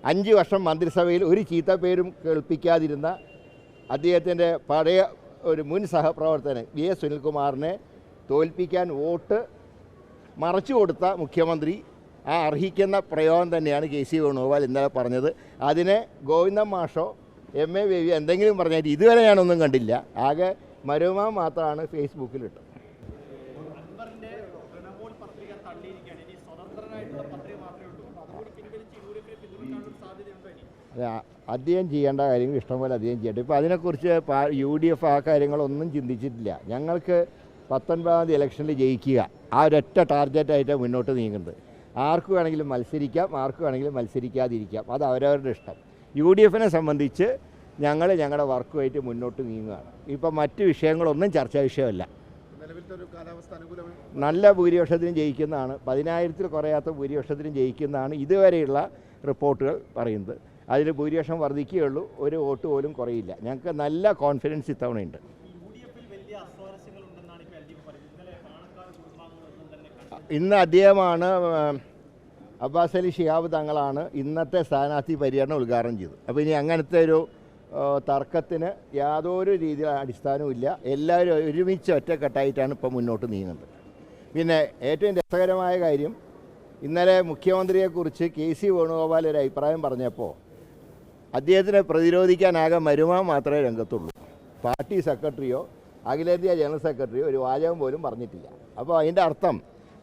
5 വർഷം മന്ത്രിസഭയിൽ ഒരു ചീത്തപ്പേരും കേൾപ്പിക്കാതിരുന്ന അദ്ദേഹത്തിൻ്റെ പഴയ ഒരു മുൻ സഹപ്രവർത്തകൻ വി.എസ്. സുനിൽകുമാറിനെ തോൽപ്പിക്കാൻ വോട്ട് മറച്ചു കൊടുത്ത മുഖ്യമന്ത്രി ആ അർഹിക്കുന്ന പ്രയോഗം തന്നെയാണ് കെ.സി. വേണുഗോപാൽ ഇന്നലെ പറഞ്ഞത്. അതിനെ ഗോവിന്ദൻ മാഷോ എം.എ. ബേബി എന്തെങ്കിലും പറഞ്ഞാൽ ഇതുവരെ ഞാനൊന്നും കണ്ടില്ല. ആകെ മരുമ മാത്രമാണ് ഫേസ്ബുക്കിലിട്ടത്. അദ്ദേഹം ചെയ്യേണ്ട കാര്യങ്ങൾ ഇഷ്ടംപോലെ അദ്ദേഹം ചെയ്യട്ടെ. ഇപ്പോൾ അതിനെക്കുറിച്ച് UDF ആ കാര്യങ്ങളൊന്നും ചിന്തിച്ചിട്ടില്ല. ഞങ്ങൾക്ക് 19-ാം തീയതി ഇലക്ഷനിൽ ജയിക്കുക, ആ ഒരൊറ്റ ടാർഗറ്റായിട്ടാണ് മുന്നോട്ട് നീങ്ങുന്നത്. ആർക്ക് വേണമെങ്കിലും മത്സരിക്കാം, ആർക്ക് വേണമെങ്കിലും മത്സരിക്കാതിരിക്കാം, അത് അവരവരുടെ ഇഷ്ടം. UDFനെ സംബന്ധിച്ച് ഞങ്ങൾ ഞങ്ങളുടെ വർക്കുമായിട്ട് മുന്നോട്ട് നീങ്ങുകയാണ്. ഇപ്പം മറ്റ് വിഷയങ്ങളൊന്നും ചർച്ചാ വിഷയമല്ല. നല്ല ഭൂരിപക്ഷത്തിനും ജയിക്കുന്നതാണ്, 10,000-ൽ കുറയാത്ത ഭൂരിപക്ഷത്തിനും ജയിക്കുന്നതാണ് ഇതുവരെയുള്ള റിപ്പോർട്ടുകൾ പറയുന്നത്. അതിൽ ഭൂരിപക്ഷം വർദ്ധിക്കുകയുള്ളൂ, ഒരു വോട്ട് പോലും കുറയില്ല. ഞങ്ങൾക്ക് നല്ല കോൺഫിഡൻസ് ഇത്തവണയുണ്ട്. ഇന്ന് അദ്ദേഹമാണ് അബ്ബാസ് അലി ശിഹാബ് തങ്ങളാണ് ഇന്നത്തെ സ്ഥാനാർത്ഥി പര്യടനം ഉദ്ഘാടനം ചെയ്തത്. അപ്പോൾ ഇനി അങ്ങനത്തെ ഒരു തർക്കത്തിന് യാതൊരു രീതിയിലുള്ള അടിസ്ഥാനവുമില്ല. എല്ലാവരും ഒരുമിച്ച് ഒറ്റക്കെട്ടായിട്ടാണ് ഇപ്പോൾ മുന്നോട്ട് നീങ്ങുന്നത്. പിന്നെ ഏറ്റവും രസകരമായ കാര്യം, ഇന്നലെ മുഖ്യമന്ത്രിയെക്കുറിച്ച് കെ.സി. വേണുഗോപാൽ ഒരു അഭിപ്രായം പറഞ്ഞപ്പോൾ അദ്ദേഹത്തിനെ പ്രതിരോധിക്കാനാകെ മരുമ മാത്രമേ രംഗത്തുള്ളൂ. പാർട്ടി സെക്രട്ടറിയോ അഖിലേന്ത്യാ ജനറൽ സെക്രട്ടറിയോ ഒരു വാചകം പോലും പറഞ്ഞിട്ടില്ല. അപ്പോൾ അതിൻ്റെ അർത്ഥം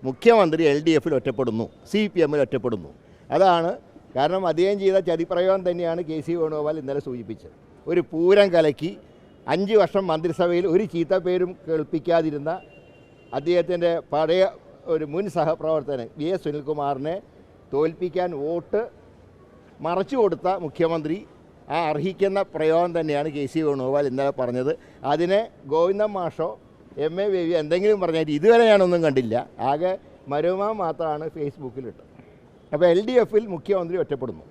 മുഖ്യമന്ത്രി LDFൽ ഒറ്റപ്പെടുന്നു, CPMൽ ഒറ്റപ്പെടുന്നു. അതാണ് കാരണം. അദ്ദേഹം ചെയ്ത ചതിപ്രയോഗം തന്നെയാണ് കെ.സി. വേണുഗോപാൽ ഇന്നലെ സൂചിപ്പിച്ചത്. ഒരു പൂരം കലക്കി 5 വർഷം മന്ത്രിസഭയിൽ ഒരു ചീത്തപ്പേരും കേൾപ്പിക്കാതിരുന്ന അദ്ദേഹത്തിൻ്റെ പഴയ ഒരു മുൻ സഹപ്രവർത്തകൻ വി.എസ്. സുനിൽകുമാറിനെ തോൽപ്പിക്കാൻ വോട്ട് മറച്ചു കൊടുത്ത മുഖ്യമന്ത്രി ആ അർഹിക്കുന്ന പ്രയോഗം തന്നെയാണ് കെ.സി. വേണുഗോപാൽ ഇന്നലെ പറഞ്ഞത്. അതിനെ ഗോവിന്ദൻ മാഷോ എം.എ. ബേബി എന്തെങ്കിലും പറഞ്ഞാൽ ഇതുവരെ ഞാനൊന്നും കണ്ടില്ല. ആകെ മരുമ മാത്രമാണ് ഫേസ്ബുക്കിലിട്ടത്. അപ്പോൾ LDFൽ മുഖ്യമന്ത്രി ഒറ്റപ്പെടുന്നു.